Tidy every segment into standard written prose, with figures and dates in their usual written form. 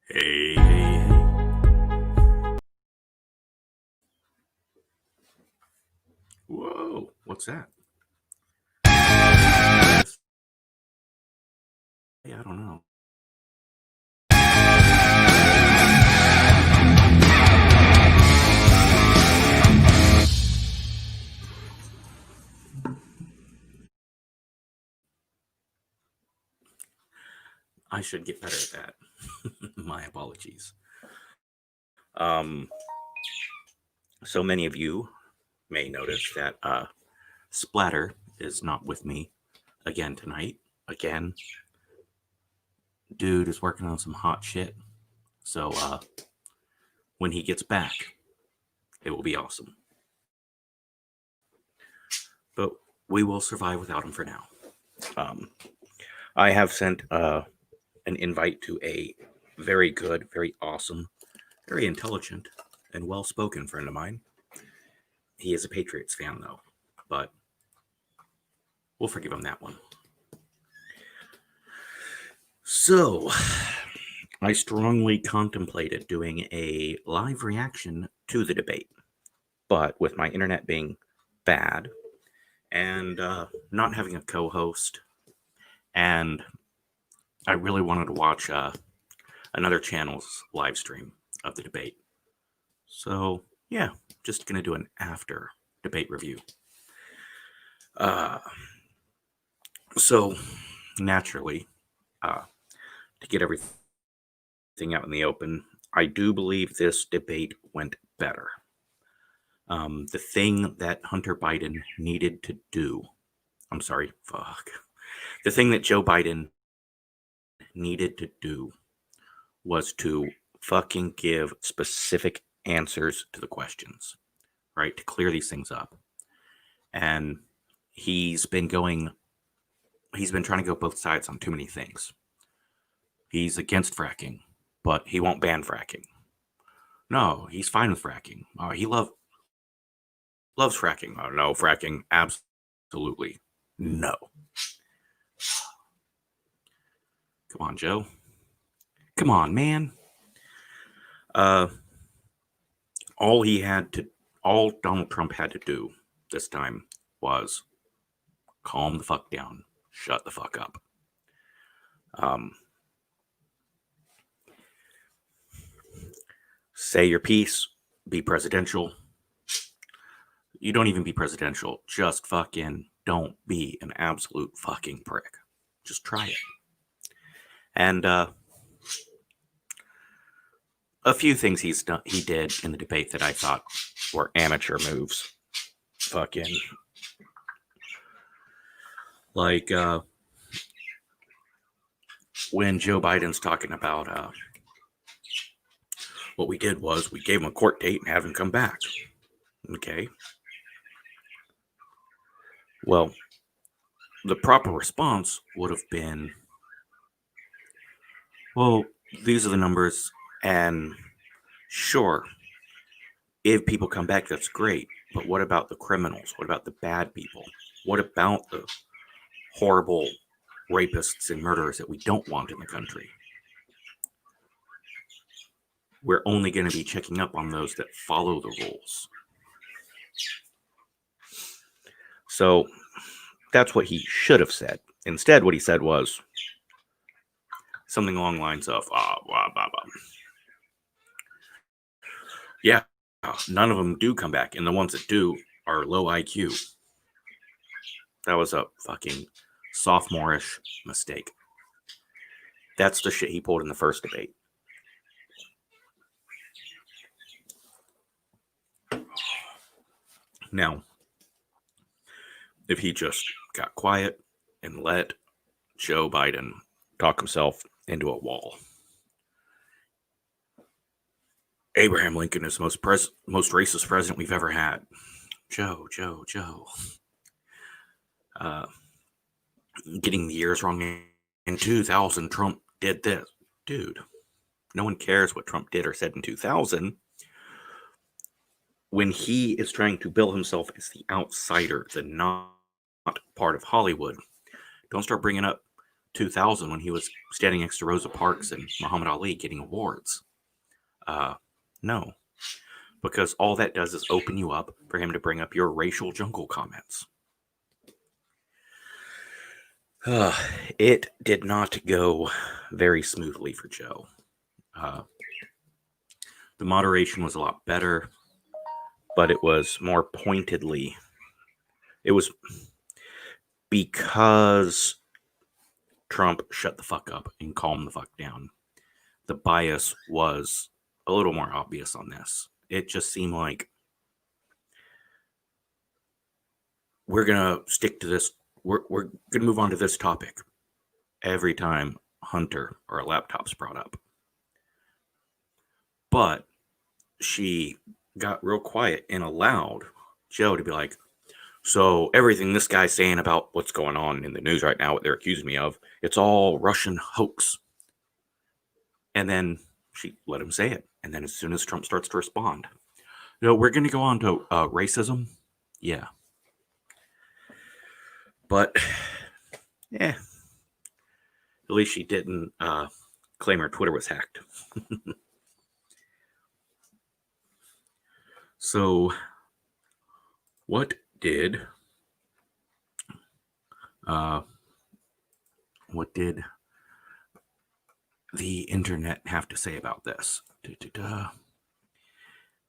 Hey, hey, hey. Whoa, what's that? Hey, I don't know. I should get better at that. My apologies. Um, so many of you may notice that Splatter is not with me again tonight. Again, dude is working on some hot shit. So when he gets back, it will be awesome. But we will survive without him for now. I have sent an invite to a very good, very awesome, very intelligent, and well spoken friend of mine. He is a Patriots fan, though, but we'll forgive him that one. So, I strongly contemplated doing a live reaction to the debate, but with my internet being bad and not having a co host, and I really wanted to watch another channel's live stream of the debate. So, yeah, just going to do an after debate review. So, naturally, to get everything out in the open, I do believe this debate went better. The thing that Hunter Biden needed to do, the thing that Joe Biden needed to do was to fucking give specific answers to the questions, right? To clear these things up. And he's been trying to go both sides on too many things. He's against fracking, but he won't ban fracking. No, he's fine with fracking. He loves fracking. Oh, no, fracking, absolutely no. Come on, Joe. Come on, man. All Donald Trump had to do this time was calm the fuck down, shut the fuck up. Say your piece, be presidential. You don't even be presidential. Just fucking don't be an absolute fucking prick. Just try it. And a few things he did in the debate that I thought were amateur moves. Fucking like when Joe Biden's talking about what we did was we gave him a court date and had him come back. Okay. Well, the proper response would have been, well, these are the numbers, and sure, if people come back, that's great. But what about the criminals? What about the bad people? What about the horrible rapists and murderers that we don't want in the country? We're only going to be checking up on those that follow the rules. So that's what he should have said. Instead, what he said was something along the lines of, blah, blah, blah. Yeah, none of them do come back, and the ones that do are low IQ. That was a fucking sophomore-ish mistake. That's the shit he pulled in the first debate. Now, if he just got quiet and let Joe Biden talk himself into a wall. Abraham Lincoln is the most racist president we've ever had. Joe. Getting the years wrong. In 2000, Trump did this. Dude, no one cares what Trump did or said in 2000. When he is trying to bill himself as the outsider, the not part of Hollywood, don't start bringing up 2000 when he was standing next to Rosa Parks and Muhammad Ali getting awards. No, because all that does is open you up for him to bring up your racial jungle comments. It did not go very smoothly for Joe. The moderation was a lot better, but it was more pointedly. It was because Trump shut the fuck up and calmed the fuck down. The bias was a little more obvious on this. It just seemed like we're going to stick to this. We're going to move on to this topic every time Hunter or a laptop's brought up. But she got real quiet and allowed Joe to be like, so everything this guy's saying about what's going on in the news right now, what they're accusing me of, it's all Russian hoax. And then she let him say it. And then as soon as Trump starts to respond, we're going to go on to racism. Yeah. But, yeah. At least she didn't claim her Twitter was hacked. So, what did the internet have to say about this?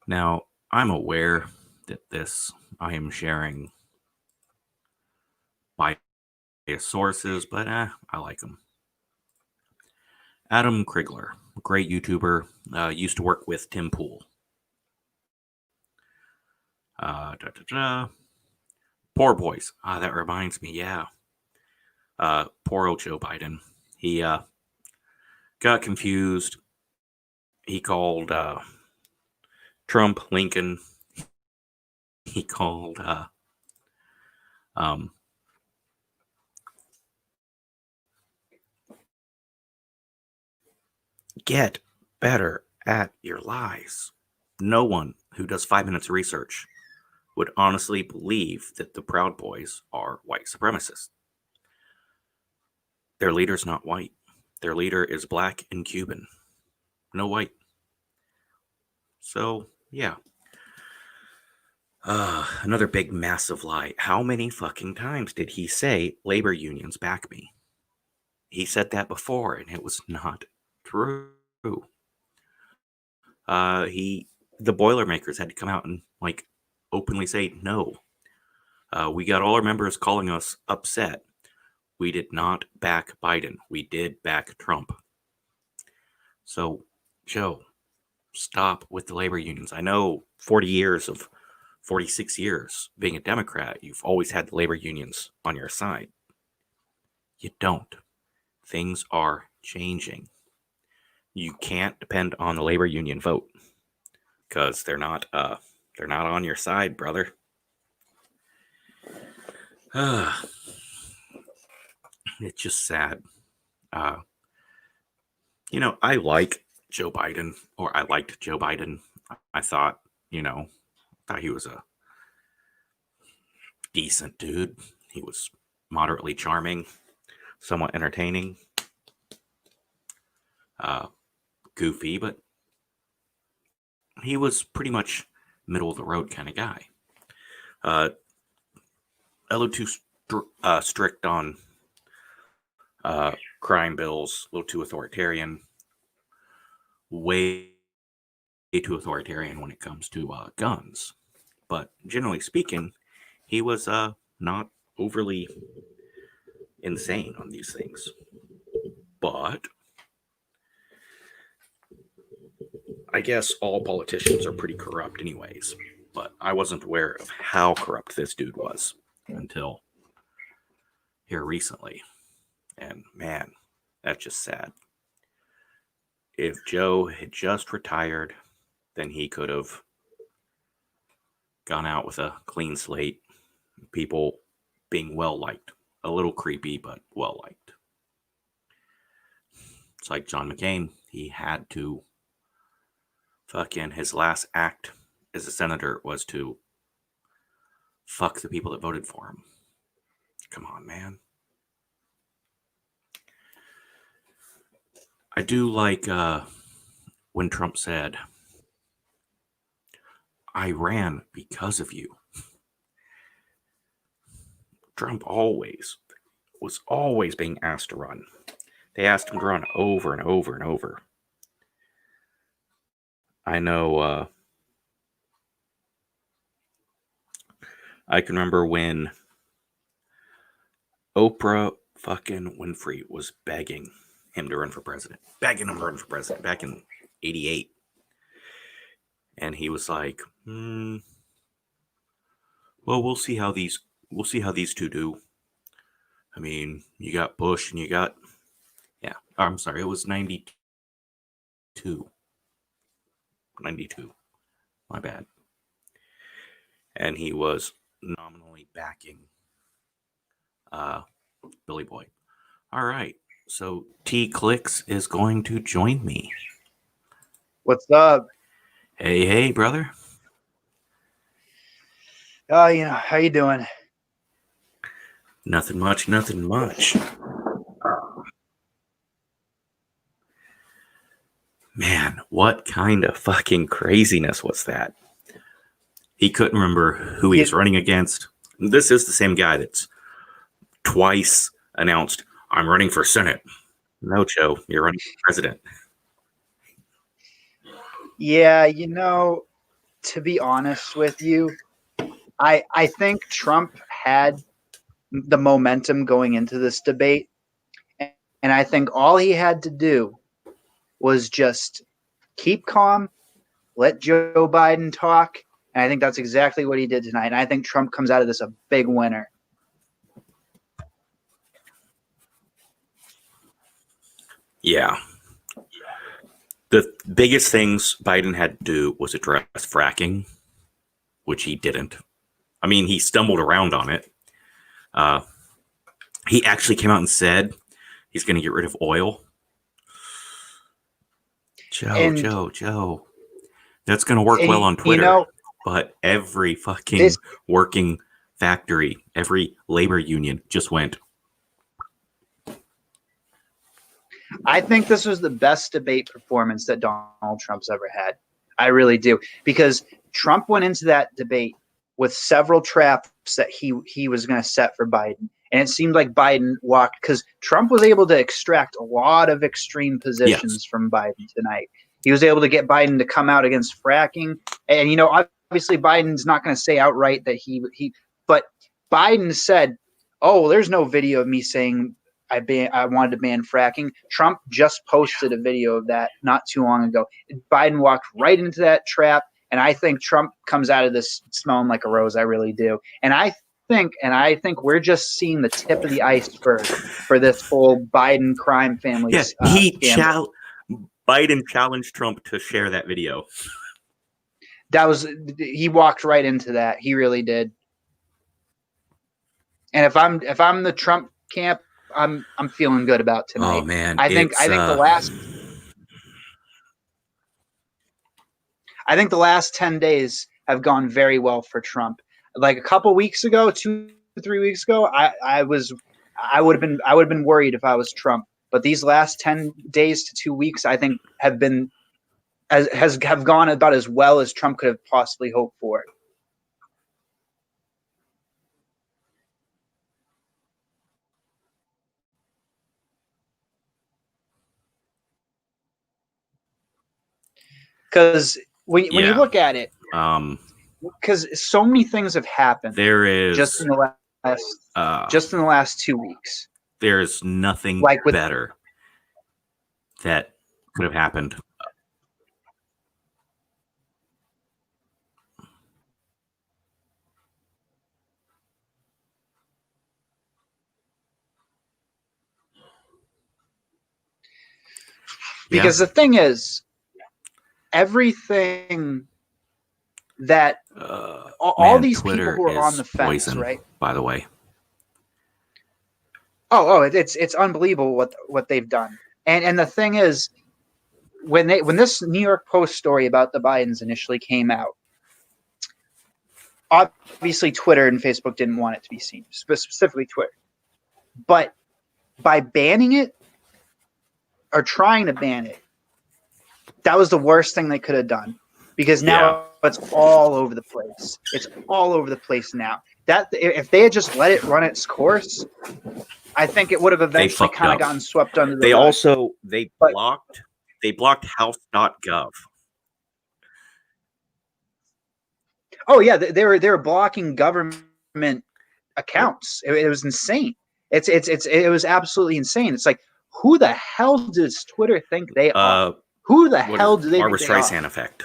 Now, I'm aware that I am sharing biased sources, but I like them. Adam Krigler, great YouTuber, used to work with Tim Pool. Poor boys. That reminds me, yeah. Poor old Joe Biden. He got confused. He called Trump Lincoln. He called get better at your lies. No one who does 5 minutes of research would honestly believe that the Proud Boys are white supremacists. Their leader's not white. Their leader is black and Cuban. No white. So, yeah. Another big, massive lie. How many fucking times did he say labor unions back me? He said that before, and it was not true. The Boilermakers had to come out and openly say no. We got all our members calling us upset. We did not back Biden. We did back Trump. So, Joe, stop with the labor unions. I know 46 years being a Democrat, you've always had the labor unions on your side. You don't. Things are changing. You can't depend on the labor union vote because they're not on your side, brother. It's just sad. I like Joe Biden, or I liked Joe Biden. I thought he was a decent dude. He was moderately charming, somewhat entertaining, goofy, but he was pretty much middle of the road kind of guy. A little too strict on crime bills, a little too authoritarian, way too authoritarian when it comes to guns. But generally speaking, he was not overly insane on these things. But I guess all politicians are pretty corrupt anyways. But I wasn't aware of how corrupt this dude was until here recently. And man, that's just sad. If Joe had just retired, then he could have gone out with a clean slate. People being well liked. A little creepy, but well liked. It's like John McCain. He had to his last act as a senator was to fuck the people that voted for him. Come on, man. I do like when Trump said, "I ran because of you." Trump was always being asked to run. They asked him to run over and over and over. I know. I can remember when Oprah fucking Winfrey was begging him to run for president, back in '88, and he was like, "Well, we'll see how these two do. I mean, you got Bush and you got yeah. Oh, I'm sorry, it was 92. 92. My bad." And he was nominally backing Billy Boy. All right. So T Clicks is going to join me. What's up? Hey, brother. Oh, how you doing? Nothing much. Man, what kind of fucking craziness was that? He couldn't remember who he was running against. This is the same guy that's twice announced, "I'm running for Senate." No, Joe, you're running for president. Yeah, to be honest with you, I think Trump had the momentum going into this debate, and I think all he had to do was just keep calm, let Joe Biden talk, and I think that's exactly what he did tonight. And I think Trump comes out of this a big winner. Yeah. The biggest things Biden had to do was address fracking, which he didn't. I mean, he stumbled around on it. He actually came out and said he's going to get rid of oil. Joe. That's going to work well on Twitter. But every fucking working factory, every labor union just went. I think this was the best debate performance that Donald Trump's ever had. I really do. Because Trump went into that debate with several traps that he was going to set for Biden. And it seemed like Biden walked, because Trump was able to extract a lot of extreme positions from Biden tonight. He was able to get Biden to come out against fracking. And, obviously Biden's not going to say outright that but Biden said, "Oh, there's no video of me saying I wanted to ban fracking." Trump just posted a video of that not too long ago. Biden walked right into that trap, and I think Trump comes out of this smelling like a rose. I really do. And I think we're just seeing the tip of the iceberg for this whole Biden crime family. Yeah, Biden challenged Trump to share that video. He walked right into that. He really did. And if I'm the Trump camp, I'm feeling good about tonight. Oh man, I think the last 10 days have gone very well for Trump. Like a couple weeks ago, 2-3 weeks ago, I would have been worried if I was Trump. But these last 10 days to 2 weeks, I think have gone about as well as Trump could have possibly hoped for. Because when you look at it, because so many things have happened. There is just in the last 2 weeks. There's nothing better that could have happened. Because the thing is, everything that all these Twitter people who are on the fence, poison, right? By the way. It's unbelievable what they've done. And the thing is, when this New York Post story about the Bidens initially came out, obviously Twitter and Facebook didn't want it to be seen, specifically Twitter. But by banning it, are trying to ban it, that was the worst thing they could have done, because now it's all over the place. It's all over the place now. That if they had just let it run its course, I think it would have eventually kind of gotten swept under the rug. They blocked house.gov. Oh yeah, they were blocking government accounts. It was insane. It was absolutely insane. It's like, who the hell does Twitter think they are? Who the hell do they Barbara think they are? Streisand effect.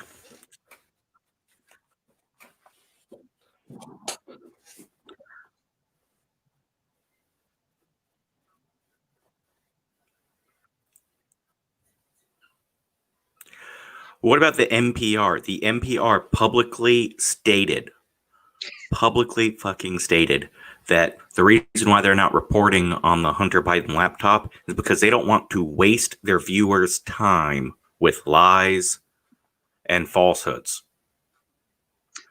What about the NPR? The NPR publicly fucking stated that the reason why they're not reporting on the Hunter Biden laptop is because they don't want to waste their viewers' time with lies and falsehoods.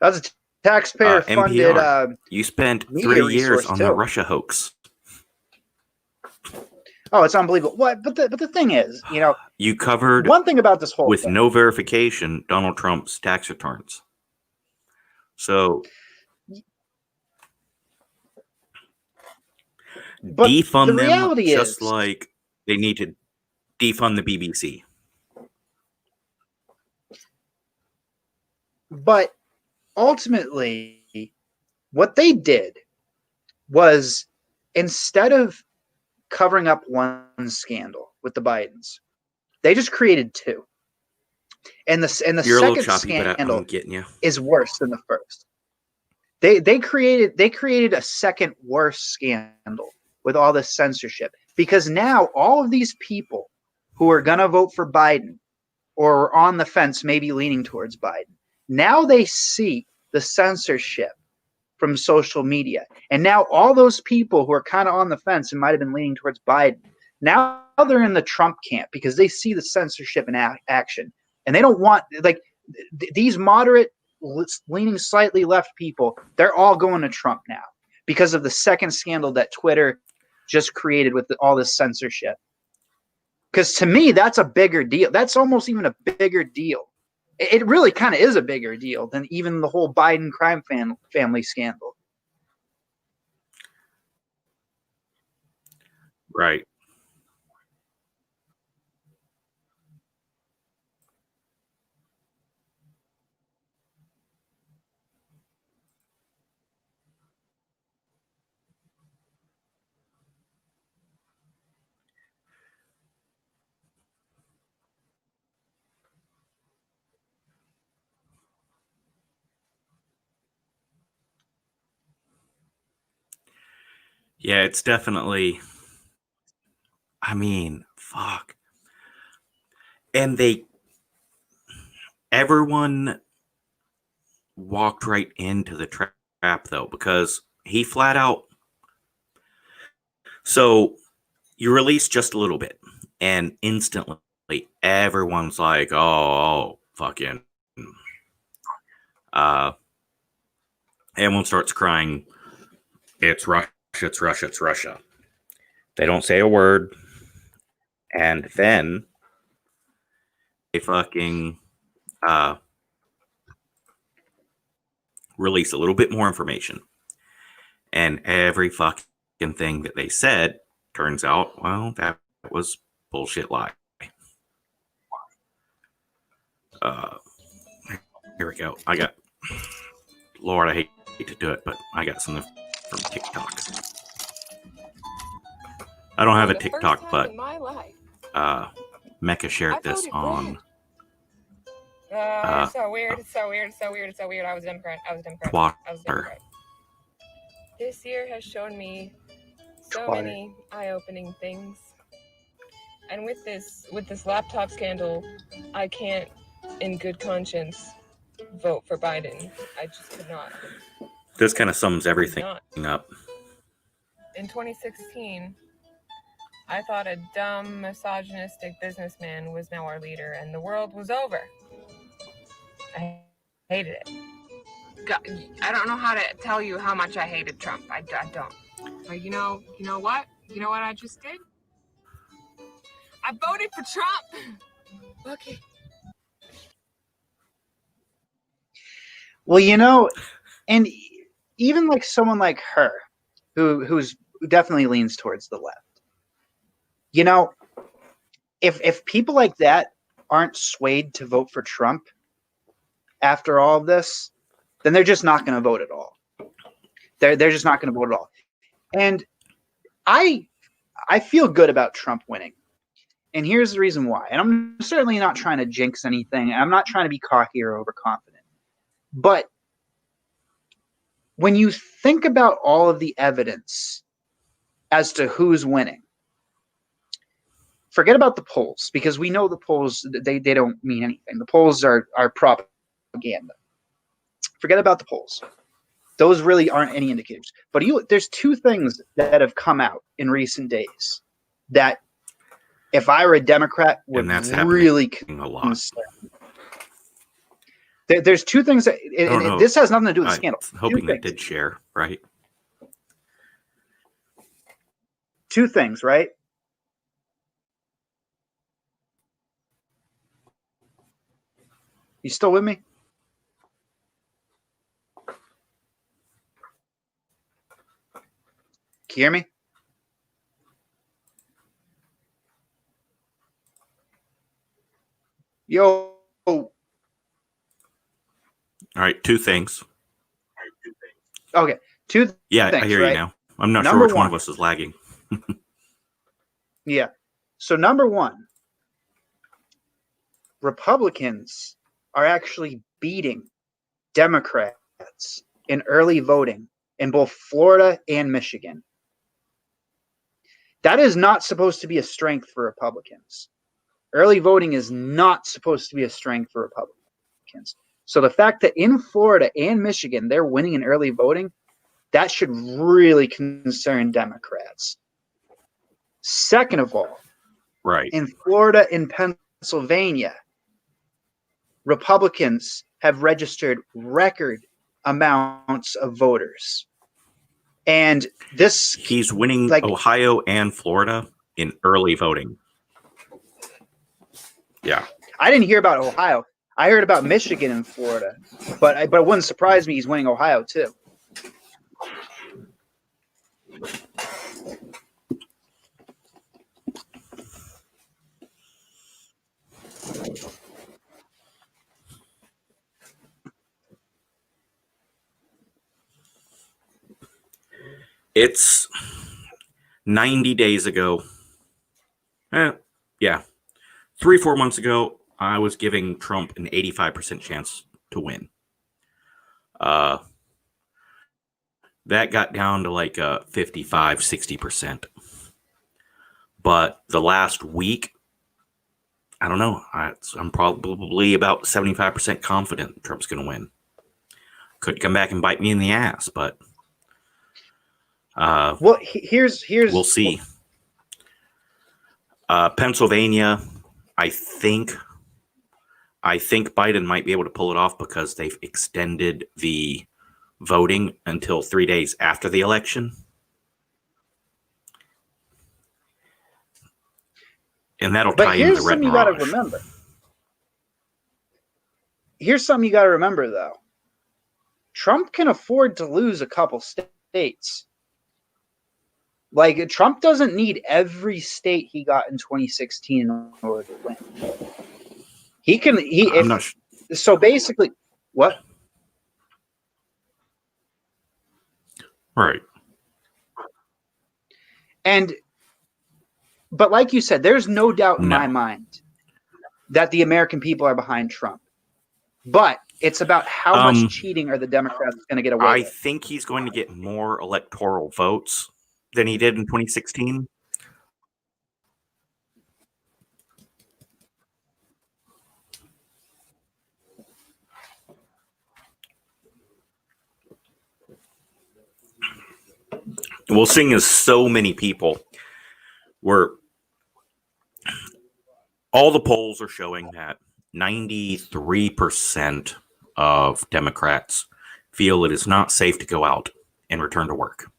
That's a taxpayer-funded. You spent 3 years on the Russia hoax. Oh, it's unbelievable. What? But the thing is, you covered one thing about this whole with thing. no verification Donald Trump's tax returns. So but defund the reality them just is, like they need to defund the BBC. But ultimately, what they did was, instead of covering up one scandal with the Bidens, they just created two. And the You're second choppy, scandal I'm getting you. is worse than the first. They created a second worse scandal with all this censorship, because now all of these people who are going to vote for Biden or are on the fence, maybe leaning towards Biden, now they see the censorship from social media. And now all those people who are kind of on the fence and might have been leaning towards Biden, now they're in the Trump camp because they see the censorship in action. And they don't want, like, these moderate, leaning slightly left people, they're all going to Trump now because of the second scandal that Twitter just created with all this censorship. Because to me, that's a bigger deal. That's almost even a bigger deal. It really kind of is a bigger deal than even the whole Biden crime family scandal. Right. Yeah, it's definitely, I mean, fuck. And everyone walked right into the trap, though, because he flat out, so you release just a little bit, and instantly everyone's like, oh fucking, everyone starts crying, it's Russia, it's Russia, it's Russia. They don't say a word, and then they fucking release a little bit more information, and every fucking thing that they said turns out, well, that was bullshit lie. Here we go. Lord, I hate to do it, but I got something from TikTok. I don't have a TikTok, but Mecca shared this on. It's so weird. It's so weird. It's so weird. It's so weird. I was a Democrat. Twitter. This year has shown me so many eye-opening things. And with this laptop scandal, I can't, in good conscience, vote for Biden. I just could not. This kind of sums everything up. In 2016, I thought a dumb, misogynistic businessman was now our leader, and the world was over. I hated it. God, I don't know how to tell you how much I hated Trump. I don't. But you know what? You know what I just did? I voted for Trump. Okay. Well, and even like someone like her, who definitely leans towards the left. If people like that aren't swayed to vote for Trump after all of this, then they're just not going to vote at all. They're just not going to vote at all. And I feel good about Trump winning. And here's the reason why. And I'm certainly not trying to jinx anything. I'm not trying to be cocky or overconfident. But when you think about all of the evidence as to who's winning, forget about the polls, because we know the polls, they don't mean anything. The polls are propaganda. Forget about the polls. Those really aren't any indicators. But there's two things that have come out in recent days that, if I were a Democrat, would really concern. A lot. There's two things that, this has nothing to do with the scandal. I'm hoping they did share, right? Two things, right? You still with me? Can you hear me? Yo. All right, two things. Okay, two things. Yeah, I hear you now. I'm not sure which one of us is lagging. Yeah. So number one, Republicans are actually beating Democrats in early voting in both Florida and Michigan. That is not supposed to be a strength for Republicans. Early voting is not supposed to be a strength for Republicans. So the fact that in Florida and Michigan they're winning in early voting, that should really concern Democrats. Second of all, right, in Florida and Pennsylvania, Republicans have registered record amounts of voters. And he's winning Ohio and Florida in early voting. Yeah. I didn't hear about Ohio. I heard about Michigan and Florida, but it wouldn't surprise me he's winning Ohio too. It's 90 days ago. Yeah. 3-4 months ago, I was giving Trump an 85% chance to win. That got down to like 55, 60%. But the last week, I don't know. I'm probably about 75% confident Trump's going to win. Could come back and bite me in the ass, but well, here's we'll see. Pennsylvania, I think Biden might be able to pull it off because they've extended the voting until 3 days after the election. And that'll tie into the red mirage. Here's something you got to remember, though. Trump can afford to lose a couple states. Like, Trump doesn't need every state he got in 2016 in order to win. So basically, what? Right. But like you said, there's no doubt in my mind that the American people are behind Trump. But it's about how much cheating are the Democrats going to get away with. I think he's going to get more electoral votes than he did in 2016. Well, seeing as so many people all the polls are showing that 93% of Democrats feel it is not safe to go out and return to work.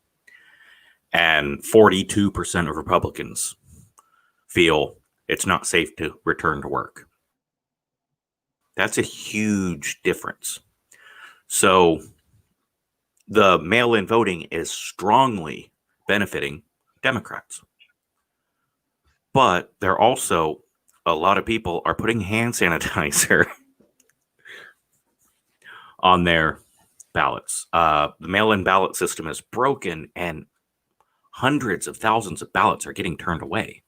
And 42% of Republicans feel it's not safe to return to work. That's a huge difference. So the mail-in voting is strongly benefiting Democrats. But there are also a lot of people are putting hand sanitizer on their ballots. The mail-in ballot system is broken, and hundreds of thousands of ballots are getting turned away.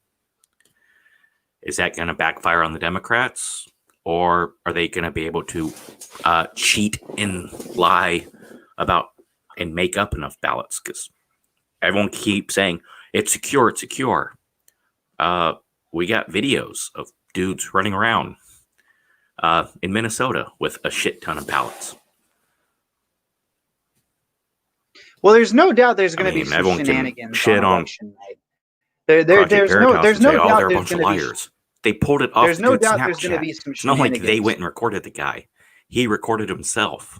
Is that going to backfire on the Democrats? Or are they going to be able to cheat and lie about and make up enough ballots? Because everyone keeps saying, it's secure, it's secure. We got videos of dudes running around in Minnesota with a shit ton of ballots. Well, there's no doubt there's going to be some everyone can shenanigans shit on on election night. There's no doubt they're a there's bunch of going to be. liars. They pulled it off. There's no doubt Snapchat. there's going to be some It's not like they shenanigans. went and recorded the guy. He recorded himself.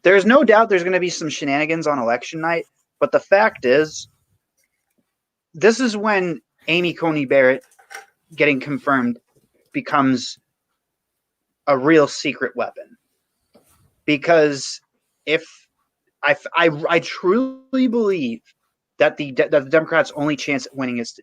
There's no doubt there's going to be some shenanigans on election night, but the fact is, this is when Amy Coney Barrett getting confirmed becomes a real secret weapon. Because if I truly believe that the Democrats' only chance at winning is to